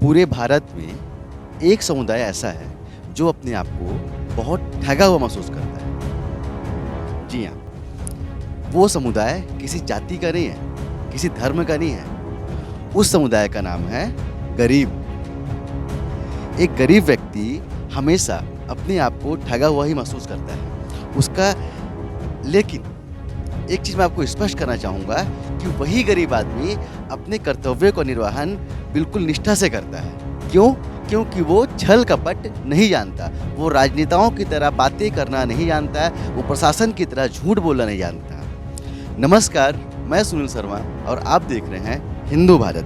पूरे भारत में एक समुदाय ऐसा है जो अपने आप को बहुत ठगा हुआ महसूस करता है। जी हाँ, वो समुदाय किसी जाति का नहीं है, किसी धर्म का नहीं है। उस समुदाय का नाम है गरीब। एक गरीब व्यक्ति हमेशा अपने आप को ठगा हुआ ही महसूस करता है उसका। लेकिन एक चीज़ मैं आपको स्पष्ट करना चाहूँगा कि वही गरीब आदमी अपने कर्तव्य का निर्वहन बिल्कुल निष्ठा से करता है। क्यों? क्योंकि वो छल कपट नहीं जानता, वो राजनेताओं की तरह बातें करना नहीं जानता, वो प्रशासन की तरह झूठ बोलना नहीं जानता। नमस्कार, मैं सुनील शर्मा और आप देख रहे हैं हिंदू भारत।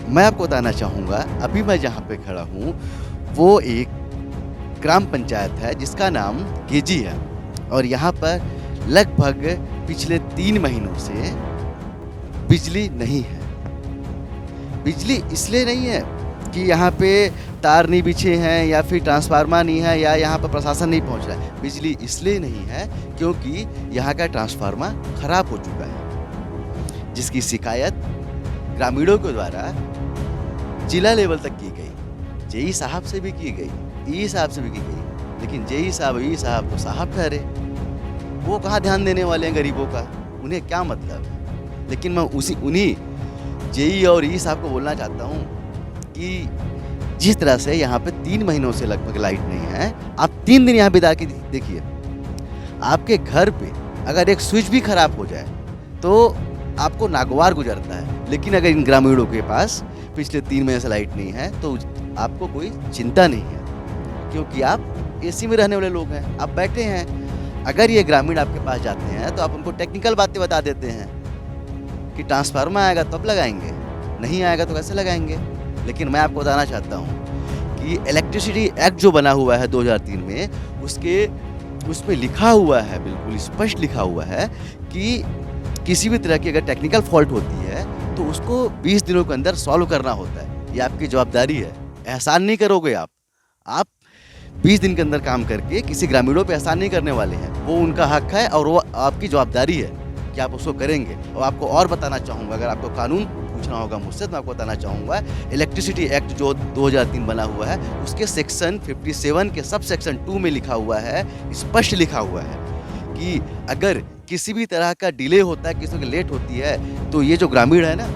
मैं आपको बताना चाहूँगा, अभी मैं जहाँ पे खड़ा हूँ वो एक ग्राम पंचायत है जिसका नाम गेजी है और यहाँ पर लगभग पिछले 3 महीनों से बिजली नहीं है। बिजली इसलिए नहीं है कि यहाँ पे तार नहीं बिछे हैं या फिर ट्रांसफार्मर नहीं है या यहाँ पर प्रशासन नहीं पहुँच रहा है। बिजली इसलिए नहीं है क्योंकि यहाँ का ट्रांसफार्मर खराब हो चुका है, जिसकी शिकायत ग्रामीणों के द्वारा जिला लेवल तक की गई, जेई साहब से भी की गई, ई साहब से भी की गई, लेकिन जेई साहब ई साहब तो साहब ठहरे। वो कहाँ ध्यान देने वाले हैं गरीबों का, उन्हें क्या मतलब। लेकिन मैं उन्हीं जेई और ई साहब को बोलना चाहता हूँ कि जिस तरह से यहाँ पे 3 महीनों से लगभग लाइट नहीं है, आप 3 दिन यहाँ बिता के देखिए, आपके घर पे अगर एक स्विच भी खराब हो जाए तो आपको नागवार गुजरता है। लेकिन अगर इन ग्रामीणों के पास पिछले 3 महीने से लाइट नहीं है तो आपको कोई चिंता नहीं है, क्योंकि आप एसी में रहने वाले लोग हैं, आप बैठे हैं। अगर ये ग्रामीण आपके पास जाते हैं तो आप उनको टेक्निकल बातें बता देते हैं कि ट्रांसफार्मर आएगा तब लगाएंगे, नहीं आएगा तो कैसे लगाएंगे। लेकिन मैं आपको बताना चाहता हूँ कि इलेक्ट्रिसिटी एक्ट जो बना हुआ है 2003 में, उसमें लिखा हुआ है, बिल्कुल स्पष्ट लिखा हुआ है कि किसी भी तरह की अगर टेक्निकल फॉल्ट होती है तो उसको 20 दिनों के अंदर सॉल्व करना होता है। ये आपकी जवाबदारी है, एहसान नहीं करोगे आप 20 दिन के अंदर काम करके किसी ग्रामीणों पे एहसान नहीं करने वाले हैं। वो उनका हक है और वो आपकी जवाबदारी है कि आप उसको करेंगे। और आपको और बताना चाहूँगा, अगर आपको कानून पूछना होगा मुझसे तो मैं आपको बताना चाहूँगा, इलेक्ट्रिसिटी एक्ट जो 2003 बना हुआ है उसके सेक्शन 57 के सब सेक्शन 2 में लिखा हुआ है, स्पष्ट लिखा हुआ है कि अगर किसी भी तरह का डिले होता है, किसी की लेट होती है, तो ये जो ग्रामीण है ना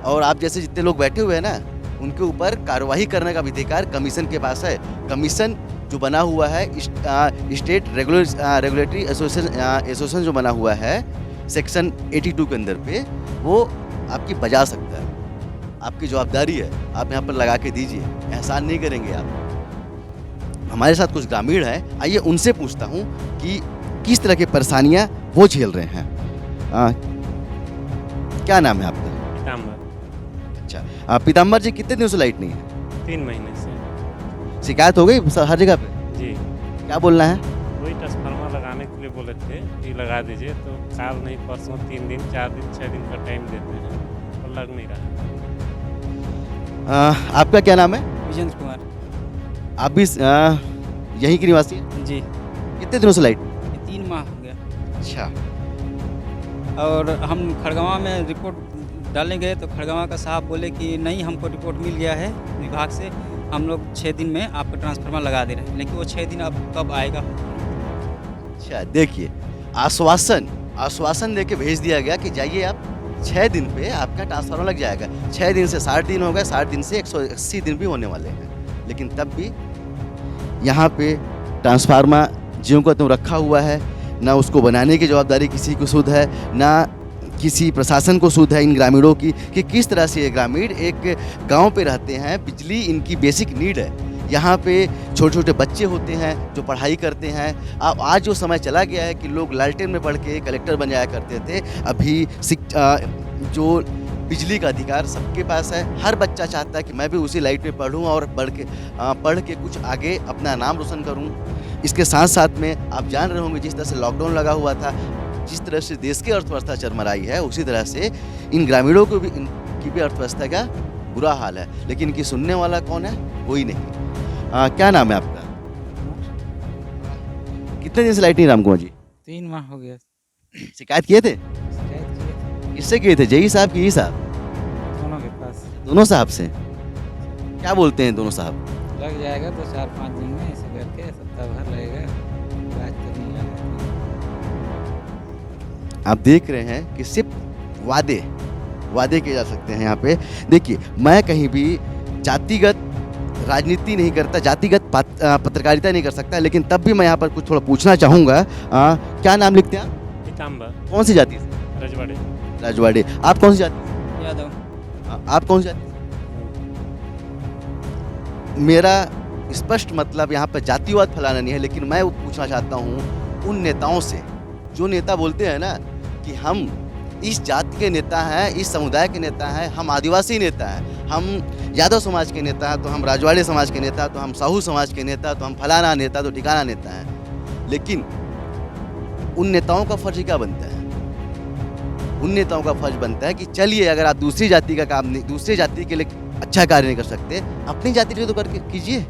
और आप जैसे जितने लोग बैठे हुए हैं ना, उनके ऊपर कार्रवाई करने का अधिकार कमीशन के पास है। कमीशन जो बना हुआ है, स्टेट रेगुलेटरी एसोसिएशन जो बना हुआ है सेक्शन 82 के अंदर पे, वो आपकी बजा सकता है। आपकी जवाबदारी है, आप यहाँ पर लगा के दीजिए, एहसान नहीं करेंगे आप। हमारे साथ कुछ ग्रामीण हैं, आइए उनसे पूछता हूँ कि किस तरह की परेशानियाँ वो झेल रहे हैं। क्या नाम है आपका? पीताम्बर। अच्छा, पीताम्बर जी, कितने दिनों से लाइट नहीं है? 3 महीने से। शिकायत हो गई हर जगह पे? जी, क्या बोलना है? वही ट्रांसफार्मर लगाने के लिए बोले थे कि लगा दीजिए, तो काल नहीं परसों 3 दिन 4 दिन 6 दिन का टाइम देते हैं और लग नहीं रहा। आपका क्या नाम है? विजेंद्र कुमार। आप भी यहीं के निवासी हैं? जी, कितने दिनों से लाइट? ये 3 माह हो गया। अच्छा, और हम खड़गवां में रिपोर्ट डालने गए तो खड़गवां का साहब बोले कि नहीं, हमको रिपोर्ट मिल गया है विभाग से, हम लोग 6 दिन में आपका ट्रांसफार्मर लगा दे रहे हैं। लेकिन वो 6 दिन अब कब आएगा? अच्छा, देखिए, आश्वासन देके भेज दिया गया कि जाइए आप, 6 दिन पे आपका ट्रांसफार्मर लग जाएगा। 6 दिन से 60 दिन हो गए, 60 दिन से 180 दिन भी होने वाले हैं, लेकिन तब भी यहाँ पे ट्रांसफार्मर ज्यों का त्यों रखा हुआ है। ना उसको बनाने की जवाबदारी किसी को सुध है, ना किसी प्रशासन को सुध है इन ग्रामीणों की कि किस तरह से ये ग्रामीण एक गांव पे रहते हैं। बिजली इनकी बेसिक नीड है। यहाँ पे छोटे छोटे बच्चे होते हैं जो पढ़ाई करते हैं। अब आज जो समय चला गया है कि लोग लालटेन में पढ़ के कलेक्टर बन जाया करते थे, अभी जो बिजली का अधिकार सबके पास है। हर बच्चा चाहता है कि मैं भी उसी लाइट में पढ़ूँ और पढ़ के कुछ आगे अपना नाम रोशन करूँ। इसके साथ साथ में आप जान रहे होंगे, जिस तरह से लॉकडाउन लगा हुआ था, जिस तरह से देश की अर्थव्यवस्था चरमराई है, उसी तरह से इन ग्रामीणों को भी इनकी भी अर्थव्यवस्था का बुरा हाल है। लेकिन इनकी सुनने वाला कौन है? कोई नहीं। क्या नाम है आपका? कितने दिन से लाइट नहीं राम कुमार जी? 3 माह हो गया। शिकायत किए थे? शिकायत किए थे किससे किए थे? जेई साहब की ई साहब? दोनों के पास। दोनों साहब से? क्या बोलते हैं दोनों साहब? लग जाएगा 2-4-5 दिन में, ऐसे करके सप्ताह भर लगेगा, आज तक नहीं लगा। आप देख रहे हैं कि सिर्फ वादे किए जा सकते हैं यहाँ पे। देखिए, मैं कहीं भी जातिगत राजनीति नहीं करता, जातिगत पत्रकारिता नहीं कर सकता, लेकिन तब भी मैं यहाँ पर कुछ थोड़ा पूछना चाहूँगा। क्या नाम लिखते हैं आप? पीताम्बर कौन सी जाति से? रजवाड़े। राजवाड़े। आप कौन सी जाति से? यादव। आप कौन सी जाति से? मेरा स्पष्ट मतलब यहाँ पर जातिवाद फैलाना नहीं है, लेकिन मैं वो पूछना चाहता हूँ उन नेताओं से जो नेता बोलते हैं ना कि हम इस जाति के नेता हैं, इस समुदाय के नेता हैं, हम आदिवासी नेता हैं, हम यादव समाज के नेता हैं, तो हम राजवाड़े समाज के नेता, तो हम साहू समाज के नेता, तो हम फलाना नेता, तो ठिकाना नेता हैं। लेकिन उन नेताओं का फर्ज क्या बनता है? उन नेताओं का फर्ज बनता है कि चलिए, अगर आप दूसरी जाति का काम नहीं, दूसरी जाति के लिए अच्छा कार्य नहीं कर सकते, अपनी जाति के लिए तो करके कीजिए।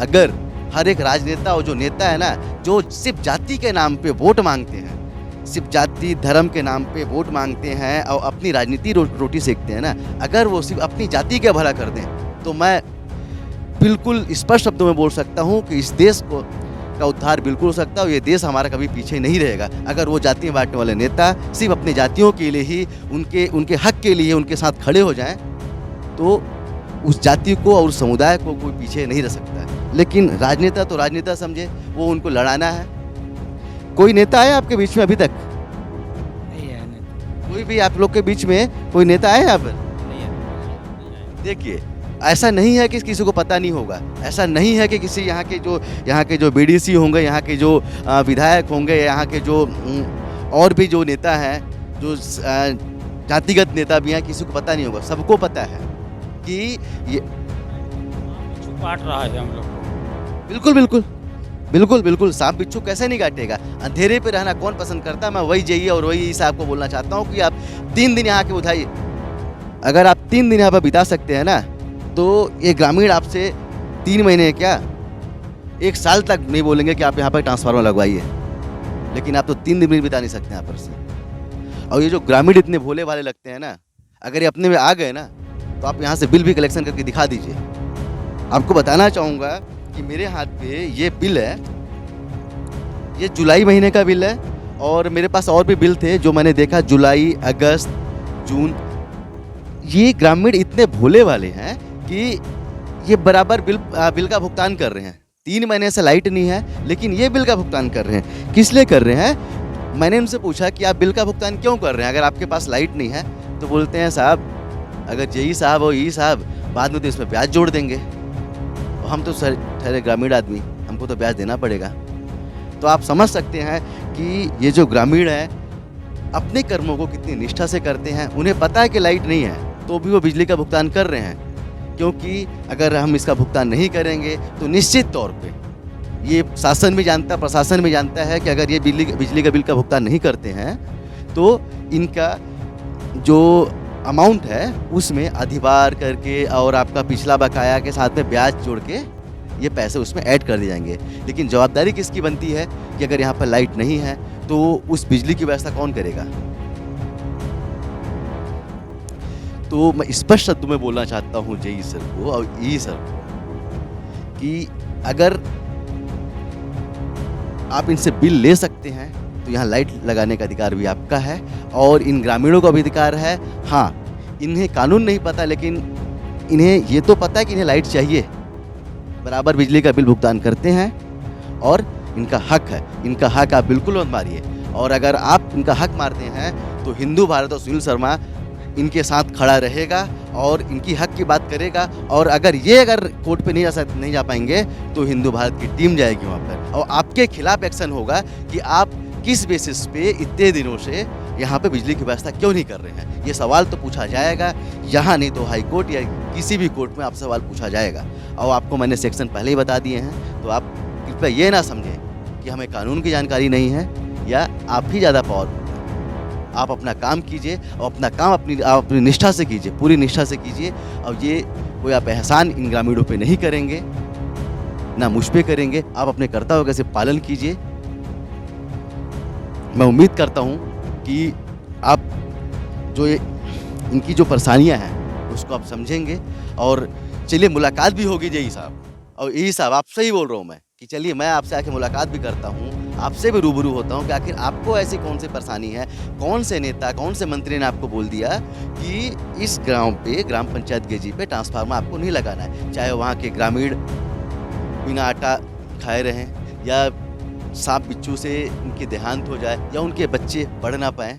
अगर हर एक राजनेता और जो नेता है ना, जो सिर्फ जाति के नाम पे वोट मांगते हैं, सिर्फ जाति धर्म के नाम पे वोट मांगते हैं और अपनी राजनीति रोटी सेकते हैं ना, अगर वो सिर्फ अपनी जाति का भला कर दें, तो मैं बिल्कुल स्पष्ट शब्दों में बोल सकता हूँ कि इस देश को का उद्धार बिल्कुल हो सकता है और ये देश हमारा कभी पीछे नहीं रहेगा। अगर वो जातियाँ बांटने वाले नेता सिर्फ अपनी जातियों के लिए ही, उनके हक के लिए उनके साथ खड़े हो जाएं, तो उस जाति को और उस समुदाय को कोई पीछे नहीं रह सकता है। लेकिन राजनेता तो राजनेता समझे, वो उनको लड़ाना है। कोई नेता है आपके बीच में अभी तक? नहीं है, नहीं। कोई भी आप लोग के बीच में कोई नेता है यहाँ पर? देखिए, ऐसा नहीं है कि किसी को पता नहीं होगा, ऐसा नहीं है कि किसी यहाँ के जो बीडीसी होंगे, यहाँ के जो विधायक होंगे, यहाँ के जो और भी जो नेता हैं, जो जातिगत नेता भी हैं, किसी को पता नहीं होगा। सबको पता है कि ये काट रहा है हम लोग को। बिल्कुल सांप बिच्छू कैसे नहीं काटेगा? अंधेरे पे रहना कौन पसंद करता है? मैं वही जई और वही साहब को बोलना चाहता हूँ कि आप 3 दिन यहाँ के उठाइए। अगर आप 3 दिन यहाँ पर बिता सकते हैं ना, तो ये ग्रामीण आपसे 3 महीने क्या 1 साल तक नहीं बोलेंगे कि आप यहाँ पर ट्रांसफार्मर लगवाइए, लेकिन आप तो 3 दिन भी बिता नहीं सकते यहाँ पर से। और ये जो ग्रामीण इतने भोले भाले लगते हैं ना, अगर ये अपने में आ गए ना, तो आप यहाँ से बिल भी कलेक्शन करके दिखा दीजिए। आपको बताना चाहूँगा कि मेरे हाथ पे ये बिल है, ये जुलाई महीने का बिल है, और मेरे पास और भी बिल थे जो मैंने देखा जुलाई, अगस्त, जून। ये ग्रामीण इतने भोले वाले हैं कि ये बराबर बिल का भुगतान कर रहे हैं। 3 महीने से लाइट नहीं है, लेकिन ये बिल का भुगतान कर रहे हैं। किस लिए कर रहे हैं? मैंने उनसे पूछा कि आप बिल का भुगतान क्यों कर रहे हैं अगर आपके पास लाइट नहीं है? तो बोलते हैं साहब, अगर जेई साहब और ई साहब बाद में तो इसमें ब्याज जोड़ देंगे, और हम तो ठहरे ग्रामीण आदमी, हमको तो ब्याज देना पड़ेगा। तो आप समझ सकते हैं कि ये जो ग्रामीण है अपने कर्मों को कितनी निष्ठा से करते हैं। उन्हें पता है कि लाइट नहीं है, तो भी वो बिजली का भुगतान कर रहे हैं, क्योंकि अगर हम इसका भुगतान नहीं करेंगे तो निश्चित तौर पे ये शासन भी जानता, प्रशासन भी जानता है कि अगर ये बिजली का बिल का भुगतान नहीं करते हैं तो इनका जो अमाउंट है उसमें अधिभार करके और आपका पिछला बकाया के साथ में ब्याज जोड़ के ये पैसे उसमें ऐड कर दिए जाएंगे। लेकिन जवाबदारी किसकी बनती है कि अगर यहाँ पर लाइट नहीं है तो उस बिजली की व्यवस्था कौन करेगा? तो मैं स्पष्ट शब्दों में बोलना चाहता हूँ जेई सर को और ई सर को कि अगर आप इनसे बिल ले सकते हैं तो यहाँ लाइट लगाने का अधिकार भी आपका है और इन ग्रामीणों का भी अधिकार है। हाँ, इन्हें कानून नहीं पता, लेकिन इन्हें ये तो पता है कि इन्हें लाइट चाहिए, बराबर बिजली का बिल भुगतान करते हैं और इनका हक है। इनका हक आप बिल्कुल मत मारिए, और अगर आप इनका हक मारते हैं तो हिंदू भारत और सुनील शर्मा इनके साथ खड़ा रहेगा और इनकी हक की बात करेगा। और अगर कोर्ट पे नहीं जा पाएंगे तो हिंदू भारत की टीम जाएगी वहाँ पर और आपके खिलाफ एक्शन होगा कि आप किस बेसिस पे इतने दिनों से यहाँ पे बिजली की व्यवस्था क्यों नहीं कर रहे हैं। ये सवाल तो पूछा जाएगा यहाँ, नहीं तो हाई कोर्ट या किसी भी कोर्ट में आप सवाल पूछा जाएगा। और आपको मैंने सेक्शन पहले ही बता दिए हैं, तो आप कृपया ये ना समझें कि हमें कानून की जानकारी नहीं है या आप ही ज़्यादा पावरफुल हैं। आप अपना काम कीजिए और अपना काम अपनी निष्ठा से कीजिए, पूरी निष्ठा से कीजिए। और ये कोई आप एहसान इन ग्रामीणों पे नहीं करेंगे, ना मुझ पे करेंगे। आप अपने कर्तव्य का सिर्फ पालन कीजिए। मैं उम्मीद करता हूँ कि आप जो इनकी जो परेशानियाँ हैं उसको आप समझेंगे। और चलिए मुलाकात भी होगी यही साहब। और यही साहब आपसे ही बोल रहा हूँ मैं कि चलिए मैं आपसे आके मुलाकात भी करता हूँ, आपसे भी रूबरू होता हूँ कि आखिर आपको ऐसी कौन सी परेशानी है, कौन से नेता कौन से मंत्री ने आपको बोल दिया कि इस गांव पे ग्राम पंचायत गेजी पे ट्रांसफार्मर आपको नहीं लगाना है, चाहे वहाँ के ग्रामीण बिना आटा खाए रहें या सांप बिच्छू से उनके देहांत हो जाए या उनके बच्चे पढ़ ना पाएँ।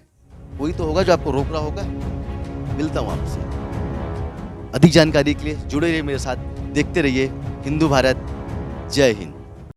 कोई तो होगा जो आपको रोक रहा होगा। मिलता हूँ आपसे। अधिक जानकारी के लिए जुड़े रहिए मेरे साथ, देखते रहिए हिंदू भारत। जय हिंद।